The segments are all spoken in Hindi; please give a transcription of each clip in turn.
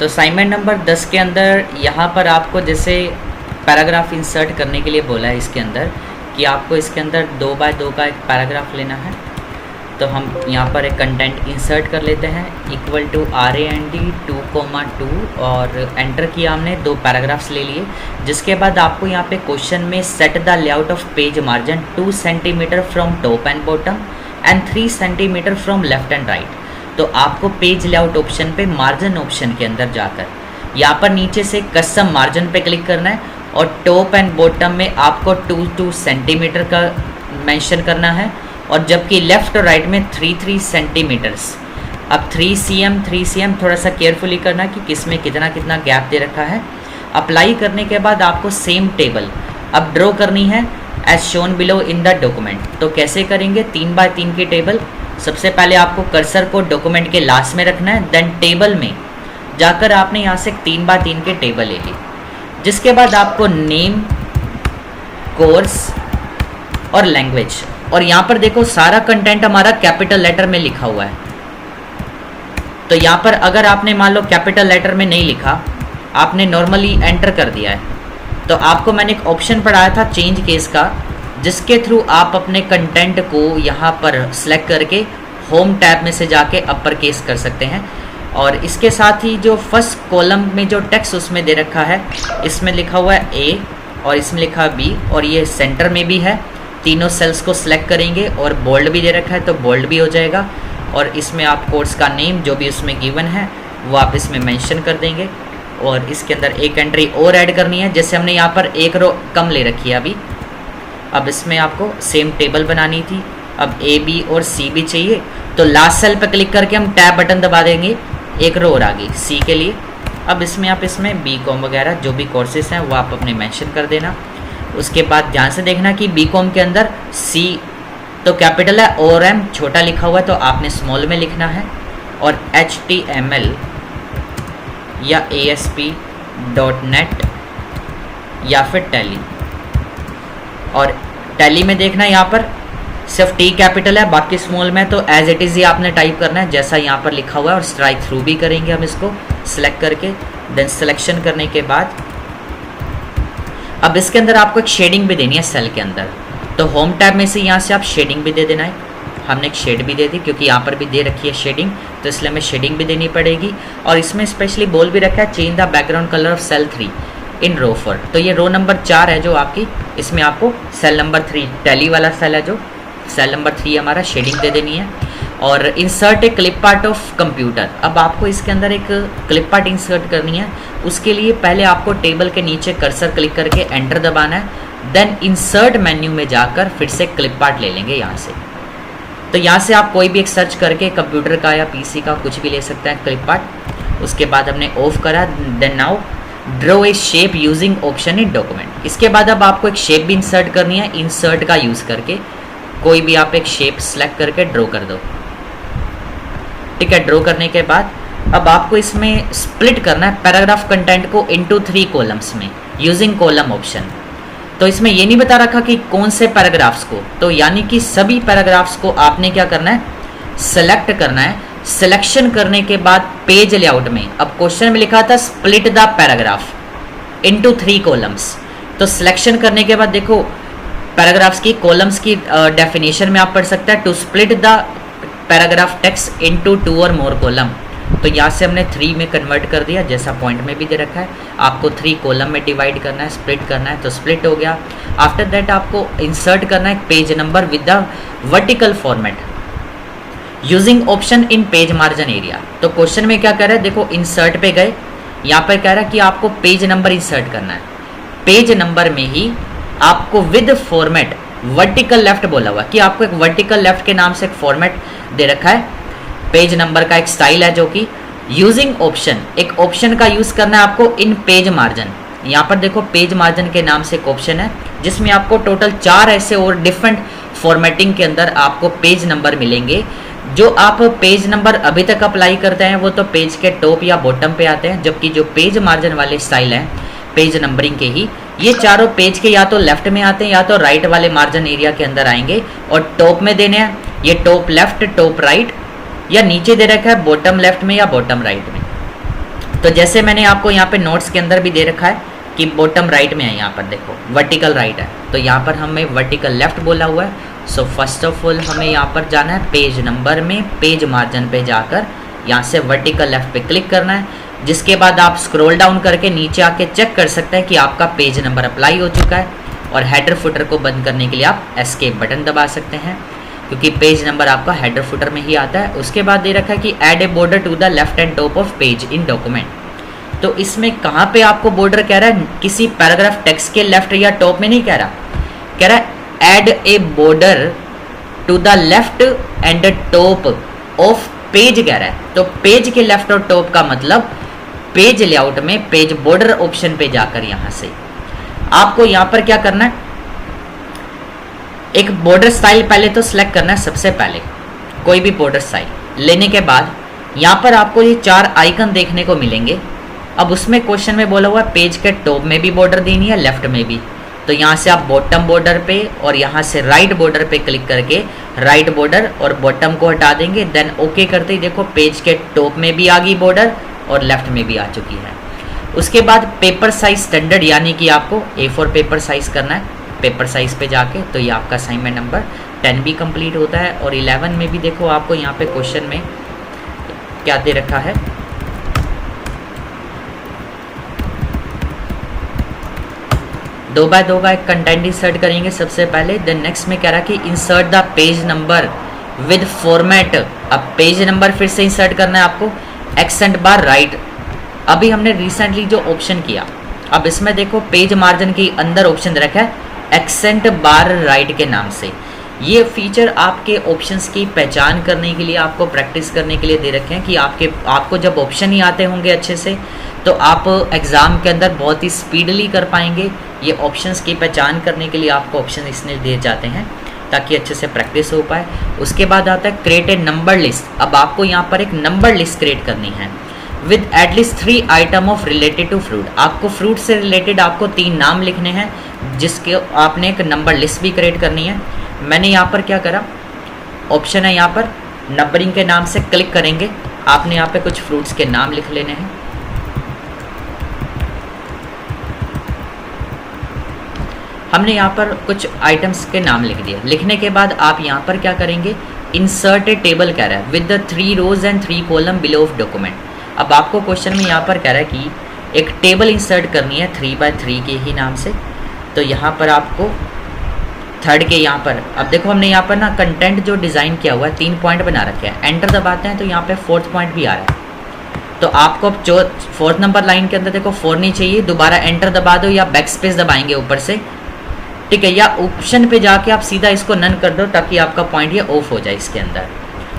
तो असाइनमेंट नंबर 10 के अंदर यहाँ पर आपको जैसे पैराग्राफ इंसर्ट करने के लिए बोला है इसके अंदर कि आपको इसके अंदर 2 बाय 2 का एक पैराग्राफ लेना है। तो हम यहाँ पर एक कंटेंट इंसर्ट कर लेते हैं इक्वल टू RAND 2,2 और एंटर किया हमने, 2 पैराग्राफ्स ले लिए। जिसके बाद आपको यहाँ पे क्वेश्चन में set the layout of page margin 2 centimetre from top and bottom and 3 centimetre from left and right. तो आपको पेज लेआउट ऑप्शन पे मार्जिन ऑप्शन के अंदर जाकर यहाँ पर नीचे से कस्टम मार्जिन पे क्लिक करना है और टॉप एंड बॉटम में आपको 2 सेंटीमीटर का मेंशन करना है और जबकि लेफ़्ट और राइट में 3 सेंटीमीटर्स। अब 3 cm थोड़ा सा केयरफुली करना कि किस में कितना कितना गैप दे रखा है। अप्लाई करने के बाद आपको सेम टेबल अब ड्रॉ करनी है as shown below in the document. तो कैसे करेंगे, 3 बाय 3 की टेबल। सबसे पहले आपको कर्सर को डॉक्यूमेंट के लास्ट में रखना है, देन टेबल में जाकर आपने यहाँ से 3 बाय 3 की टेबल ले ली। जिसके बाद आपको नेम, कोर्स और लैंग्वेज, और यहाँ पर देखो सारा कंटेंट हमारा कैपिटल लेटर में लिखा हुआ है। तो यहाँ पर अगर आपने मान लो कैपिटल लेटर में नहीं लिखा, आपने नॉर्मली एंटर कर दिया है, तो आपको मैंने एक ऑप्शन पढ़ाया था चेंज केस का, जिसके थ्रू आप अपने कंटेंट को यहाँ पर सेलेक्ट करके होम टैब में से जाके अपर केस कर सकते हैं। और इसके साथ ही जो फर्स्ट कॉलम में जो टेक्स्ट उसमें दे रखा है, इसमें लिखा हुआ है A और इसमें लिखा है B और ये सेंटर में भी है। तीनों सेल्स को सिलेक्ट करेंगे और बोल्ड भी दे रखा है तो बोल्ड भी हो जाएगा। और इसमें आप कोर्स का नेम जो भी उसमें गिवन है वो आप इसमें मेंशन कर देंगे। और इसके अंदर एक एंट्री और ऐड करनी है, जैसे हमने यहाँ पर एक रो कम ले रखी है अभी। अब इसमें आपको सेम टेबल बनानी थी। अब A, B और C भी चाहिए, तो लास्ट सेल पर क्लिक करके हम टैब बटन दबा देंगे, एक रो और आ गई C के लिए। अब इसमें आप इसमें BCom वगैरह जो भी कोर्सेज हैं वो आप अपने मेंशन कर देना। उसके बाद ध्यान से देखना कि BCom के अंदर C तो कैपिटल है और M छोटा लिखा हुआ है तो आपने स्मॉल में लिखना है। और HTML या ASP.NET या फिर टैली, और टैली में देखना यहाँ पर सिर्फ T कैपिटल है, बाकी स्मॉल में, तो एज इट इज़ ही आपने टाइप करना है जैसा यहाँ पर लिखा हुआ है। और स्ट्राइक थ्रू भी करेंगे हम इसको सिलेक्ट करके। देन सिलेक्शन करने के बाद अब इसके अंदर आपको एक शेडिंग भी देनी है सेल के अंदर। तो होम टैब में से यहाँ से आप शेडिंग भी दे देना है। हमने एक शेड भी दे दी क्योंकि यहाँ पर भी दे रखी है शेडिंग, तो इसलिए हमें शेडिंग भी देनी पड़ेगी। और इसमें स्पेशली बोल भी रखा है change the background colour of cell 3 in row 4। तो ये रो नंबर 4 है जो आपकी, इसमें आपको सेल नंबर 3 टैली वाला सेल है जो सेल नंबर 3 हमारा, शेडिंग दे देनी है। और insert A clip part of computer. अब आपको इसके अंदर एक क्लिप पार्ट इंसर्ट करनी है। उसके लिए पहले आपको टेबल के नीचे कर्सर क्लिक करके एंटर दबाना है, देन इंसर्ट मेन्यू में जाकर फिर से क्लिप पार्ट ले लेंगे यहाँ से। तो यहाँ से आप कोई भी एक सर्च करके कंप्यूटर का या PC का कुछ भी ले सकते हैं क्लिप पार्ट। उसके बाद हमने ऑफ करा, then now draw a shape using option in document. इसके बाद अब आपको एक शेप भी इंसर्ट करनी है। इंसर्ट का यूज़ करके कोई भी आप एक शेप सेलेक्ट करके ड्रॉ कर दो। ठीक है, ड्रॉ करने के बाद अब आपको इसमें स्प्लिट करना है पैराग्राफ कंटेंट को इनटू 3 कॉलम्स में यूजिंग कॉलम ऑप्शन। तो इसमें ये नहीं बता रखा कि कौन से पैराग्राफ्स को, तो यानी कि सभी पैराग्राफ्स को आपने क्या करना है, सेलेक्ट करना है। सिलेक्शन करने के बाद पेज लेआउट में, अब क्वेश्चन में लिखा था split the paragraph into 3 columns. तो सिलेक्शन करने के बाद देखो पैराग्राफ्स की कॉलम्स की डेफिनेशन में आप पढ़ सकते हैं to split the paragraph text into 2 और मोर कॉलम। तो यहाँ से हमने 3 में कन्वर्ट कर दिया, जैसा पॉइंट में भी दे रखा है। आपको 3 कॉलम में डिवाइड करना है, स्प्लिट करना है, तो स्प्लिट हो गया। आफ्टर दैट आपको इंसर्ट करना है page number with the vertical format using option in page margin area. तो क्वेश्चन में क्या कह रहा है, देखो इंसर्ट पे गए, यहाँ पर कह रहा है कि आपको पेज नंबर इंसर्ट करना है। पेज नंबर में ही आपको विद फॉर्मेट वर्टिकल लेफ्ट बोला हुआ कि आपको एक वर्टिकल लेफ्ट के नाम से एक फॉर्मेट दे रखा है। पेज नंबर का एक स्टाइल है जो कि यूजिंग ऑप्शन, एक ऑप्शन का यूज़ करना है आपको इन पेज मार्जिन। यहाँ पर देखो पेज मार्जिन के नाम से एक ऑप्शन है जिसमें आपको टोटल 4 ऐसे और डिफरेंट फॉर्मेटिंग के अंदर आपको पेज नंबर मिलेंगे। जो आप पेज नंबर अभी तक अप्लाई करते हैं वो तो पेज के टॉप या बॉटम पे आते हैं, जबकि जो पेज मार्जिन वाले स्टाइल हैं पेज नंबरिंग के ही, ये चारों पेज के या तो लेफ्ट में आते हैं या तो राइट वाले मार्जिन एरिया के अंदर आएंगे। और टॉप में देने हैं ये टॉप लेफ्ट, टॉप राइट, या नीचे दे रखा है बॉटम लेफ्ट में या बॉटम राइट में। तो जैसे मैंने आपको यहाँ पे नोट्स के अंदर भी दे रखा है कि बॉटम राइट में है, यहाँ पर देखो वर्टिकल राइट है, तो यहाँ पर हमें वर्टिकल लेफ्ट बोला हुआ है। सो फर्स्ट ऑफ ऑल हमें यहाँ पर जाना है पेज नंबर में, पेज मार्जिन पे जाकर यहाँ से वर्टिकल लेफ्ट पे क्लिक करना है, जिसके बाद आप स्क्रॉल डाउन करके नीचे आके चेक कर सकते हैं कि आपका पेज नंबर अप्लाई हो चुका है। और हेडर फुटर को बंद करने के लिए आप एस्केप बटन दबा सकते हैं, क्योंकि पेज नंबर आपका हेडर फुटर में ही आता है। उसके बाद दे रखा है कि add a border to the left and top of page in document. तो इसमें कहाँ पे आपको बॉर्डर कह रहा है, किसी पैराग्राफ टेक्स्ट के लेफ्ट या टॉप में नहीं कह रहा, कह रहा है add a border to the left and top of page कह रहा है। तो पेज के लेफ्ट और टॉप का मतलब पेज लेआउट में पेज बॉर्डर ऑप्शन पे जाकर यहाँ से आपको यहाँ पर क्या करना है, एक बॉर्डर स्टाइल पहले तो सिलेक्ट करना है। सबसे पहले कोई भी बॉर्डर स्टाइल लेने के बाद यहाँ पर आपको ये 4 आइकन देखने को मिलेंगे। अब उसमें क्वेश्चन में बोला हुआ है पेज के टॉप में भी बॉर्डर देनी है, लेफ्ट में भी। तो यहाँ से आप बॉटम बॉर्डर पे और यहाँ से राइट बॉर्डर पे क्लिक करके राइट बॉर्डर और बॉटम को हटा देंगे। देन ओके करते ही देखो पेज के टॉप में भी आ गई बॉर्डर और लेफ्ट में भी आ चुकी है। उसके बाद पेपर साइज स्टैंडर्ड, यानी कि आपको A4 पेपर साइज करना है पेपर साइज पे जाके, तो ये आपका असाइनमेंट नंबर 10 भी कंप्लीट होता है। और 11 में भी देखो आपको यहाँ पे क्वेश्चन में क्या दे रखा है, दो बाय दो का एक कंटेंट इंसर्ट करेंगे सबसे पहले। देन नेक्स्ट में कह रहा है कि insert the page number with format. अब पेज नंबर फिर से इंसर्ट करना है आपको, एक्सेंट बार राइट। अभी हमने रिसेंटली जो ऑप्शन किया, अब इसमें देखो पेज मार्जिन के अंदर ऑप्शन रखा है एक्सेंट बार राइट के नाम से। ये फीचर आपके ऑप्शंस की पहचान करने के लिए, आपको प्रैक्टिस करने के लिए दे रखे हैं कि आपको जब ऑप्शन ही आते होंगे अच्छे से तो आप एग्ज़ाम के अंदर बहुत ही स्पीडली कर पाएंगे। ये ऑप्शंस की पहचान करने के लिए आपको ऑप्शन इसलिए दिए जाते हैं ताकि अच्छे से प्रैक्टिस हो पाए। उसके बाद आता है क्रिएट ए नंबर लिस्ट। अब आपको यहाँ पर एक नंबर लिस्ट क्रिएट करनी है with at least 3 item of related to fruit. आपको फ्रूट से रिलेटेड आपको 3 नाम लिखने हैं, जिसके आपने एक नंबर लिस्ट भी क्रिएट करनी है। मैंने यहाँ पर क्या करा, ऑप्शन है यहाँ पर नंबरिंग के नाम से क्लिक करेंगे, आपने यहाँ पे कुछ फ्रूट्स के नाम लिख लेने हैं। हमने यहाँ पर कुछ आइटम्स के नाम लिख दिए। लिखने के बाद आप यहाँ पर क्या करेंगे, इंसर्ट ए टेबल कह रहा है with the 3 rows and 3 column below of document. अब आपको क्वेश्चन में यहाँ पर कह रहा है कि एक टेबल इंसर्ट करनी है 3 बाय 3 के ही नाम से। तो यहाँ पर आपको थर्ड के यहाँ पर, अब देखो हमने यहाँ पर ना कंटेंट जो डिज़ाइन किया हुआ है 3 पॉइंट बना रखे हैं, एंटर दबाते हैं तो यहाँ पे 4th पॉइंट भी आ रहा है। तो आपको अब जो 4th नंबर लाइन के अंदर देखो 4 नहीं चाहिए, दोबारा एंटर दबा दो या बैक स्पेस दबाएंगे ऊपर से, ठीक है, या ऑप्शन पे जाके आप सीधा इसको नन कर दो ताकि आपका पॉइंट ये ऑफ हो जाए इसके अंदर।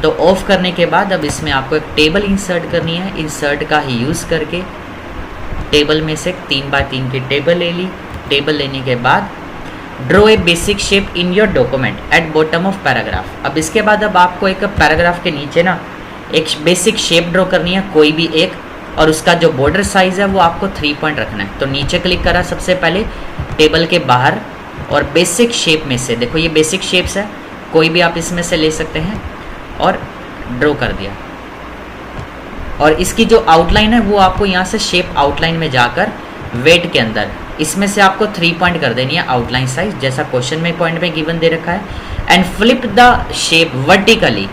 तो ऑफ करने के बाद अब इसमें आपको एक टेबल इंसर्ट करनी है। इंसर्ट का ही यूज़ करके टेबल में से 3 बाय 3 की टेबल ले ली। टेबल लेने के बाद draw a basic shape in your document at bottom of paragraph. अब इसके बाद अब आपको एक पैराग्राफ के नीचे ना एक बेसिक शेप ड्रॉ करनी है कोई भी एक, और उसका जो बॉर्डर साइज है वो आपको 3 पॉइंट रखना है। तो नीचे क्लिक करा सबसे पहले टेबल के बाहर, और बेसिक शेप में से देखो ये बेसिक शेप्स है, कोई भी आप इसमें से ले सकते हैं और ड्रॉ कर दिया। और इसकी जो आउटलाइन है वो आपको यहाँ से शेप आउटलाइन में जाकर वेट के अंदर इसमें से आपको 3 पॉइंट कर देनी है आउटलाइन साइज, जैसा क्वेश्चन में पॉइंट में गिवन दे रखा है। And flip the shape vertically.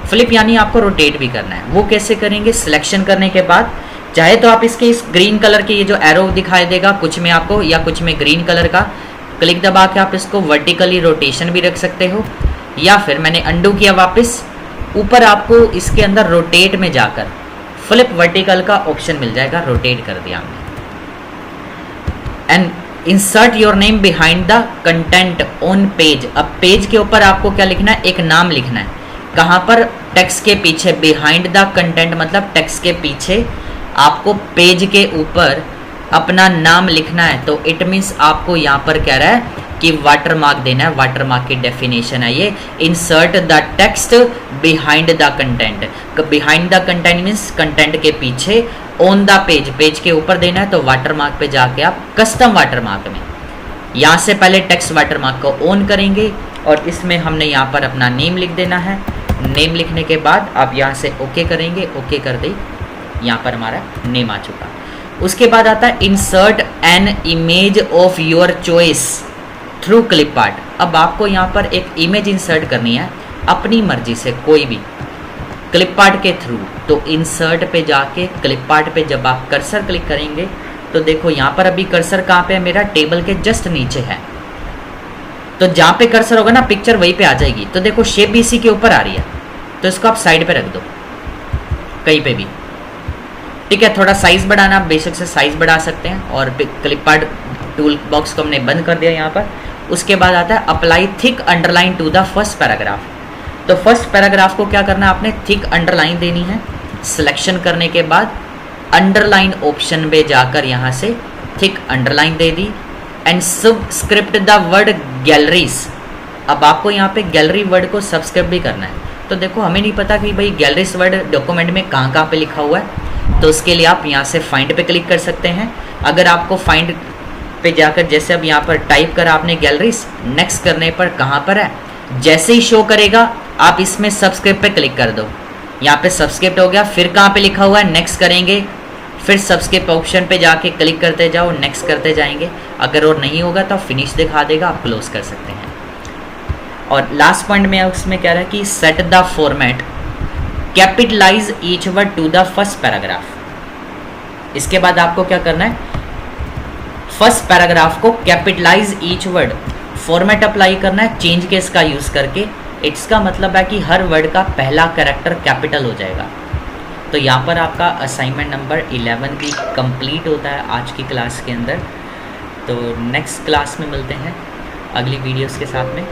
Flip यानी आपको रोटेट भी करना है। वो कैसे करेंगे, सिलेक्शन करने के बाद चाहे तो आप इसके इस ग्रीन कलर के ये जो एरो दिखाई देगा कुछ में आपको, या कुछ में ग्रीन कलर का क्लिक दबा के आप इसको वर्टिकली रोटेशन भी रख सकते हो, या फिर मैंने अंडू किया वापस, ऊपर आपको इसके अंदर रोटेट में जाकर फ्लिप वर्टिकल का ऑप्शन मिल जाएगा, रोटेट कर दिया हमने। And insert your name behind the content on page. अब पेज के ऊपर आपको क्या लिखना है, एक नाम लिखना है। कहाँ पर, टेक्स्ट के पीछे। बिहाइंड द कंटेंट मतलब टेक्स्ट के पीछे आपको पेज के ऊपर अपना नाम लिखना है। तो इट मीन्स आपको यहाँ पर कह रहा है कि वाटर मार्क देना है। वाटर मार्क की डेफिनेशन है ये, insert the text behind the content. Behind the content means content के पीछे, ऑन द पेज पेज के ऊपर देना है। तो वाटर मार्क पे जाके आप कस्टम वाटर मार्क में यहाँ से पहले टेक्स्ट वाटर मार्क को ऑन करेंगे, और इसमें हमने यहाँ पर अपना नेम लिख देना है। नेम लिखने के बाद आप यहाँ से ओके करेंगे, ओके कर दी। यहाँ पर हमारा नेम आ चुका। उसके बाद आता है insert an image of your choice through clip art. अब आपको यहाँ पर एक इमेज इंसर्ट करनी है अपनी मर्जी से, कोई भी क्लिप आर्ट के थ्रू। तो इंसर्ट पे जाके क्लिप आर्ट पे जब आप कर्सर क्लिक करेंगे तो देखो यहाँ पर अभी कर्सर कहाँ पे है, मेरा टेबल के जस्ट नीचे है। तो जहाँ पे कर्सर होगा ना पिक्चर वहीं पे आ जाएगी। तो देखो शेप भी इसी के ऊपर आ रही है, तो इसको आप साइड पे रख दो कहीं पे भी, ठीक है। थोड़ा साइज बढ़ाना, बेशक से साइज बढ़ा सकते हैं। और क्लिप आर्ट टूल बॉक्स को हमने बंद कर दिया यहाँ पर। उसके बाद आता है apply thick underline to the first paragraph. तो फर्स्ट पैराग्राफ को क्या करना है, आपने थिक अंडरलाइन देनी है। सिलेक्शन करने के बाद अंडरलाइन ऑप्शन पे जाकर यहाँ से thick underline they the and subscript the word galleries. अब आपको यहाँ पे गैलरी वर्ड को सब्सक्राइब भी करना है। तो देखो हमें नहीं पता कि भाई गैलरीज वर्ड डॉक्यूमेंट में कहाँ कहाँ पे लिखा हुआ है, तो उसके लिए आप यहाँ से फाइंड पे क्लिक कर सकते हैं। अगर आपको फाइंड पे जाकर जैसे अब यहाँ पर टाइप करा आपने गैलरीज, नेक्स्ट करने पर कहाँ पर है, जैसे ही शो करेगा आप इसमें सब्सक्राइब पे क्लिक कर दो। यहाँ पे सब्सक्राइब हो गया, फिर कहाँ पे लिखा हुआ है नेक्स्ट करेंगे, फिर सब्सक्राइब ऑप्शन पे जाके क्लिक करते जाओ, नेक्स्ट करते जाएंगे। अगर और नहीं होगा तो फिनिश दिखा देगा, आप क्लोज कर सकते हैं। और लास्ट पॉइंट में उसमें कह रहा है कि set the format capitalize each word to the first paragraph. इसके बाद आपको क्या करना है, फर्स्ट पैराग्राफ को capitalize each word format apply करना है चेंज केस का यूज़ करके। इसका मतलब है कि हर वर्ड का पहला कैरेक्टर कैपिटल हो जाएगा। तो यहाँ पर आपका असाइनमेंट नंबर 11 भी कंप्लीट होता है आज की क्लास के अंदर। तो नेक्स्ट क्लास में मिलते हैं अगली वीडियोस के साथ में।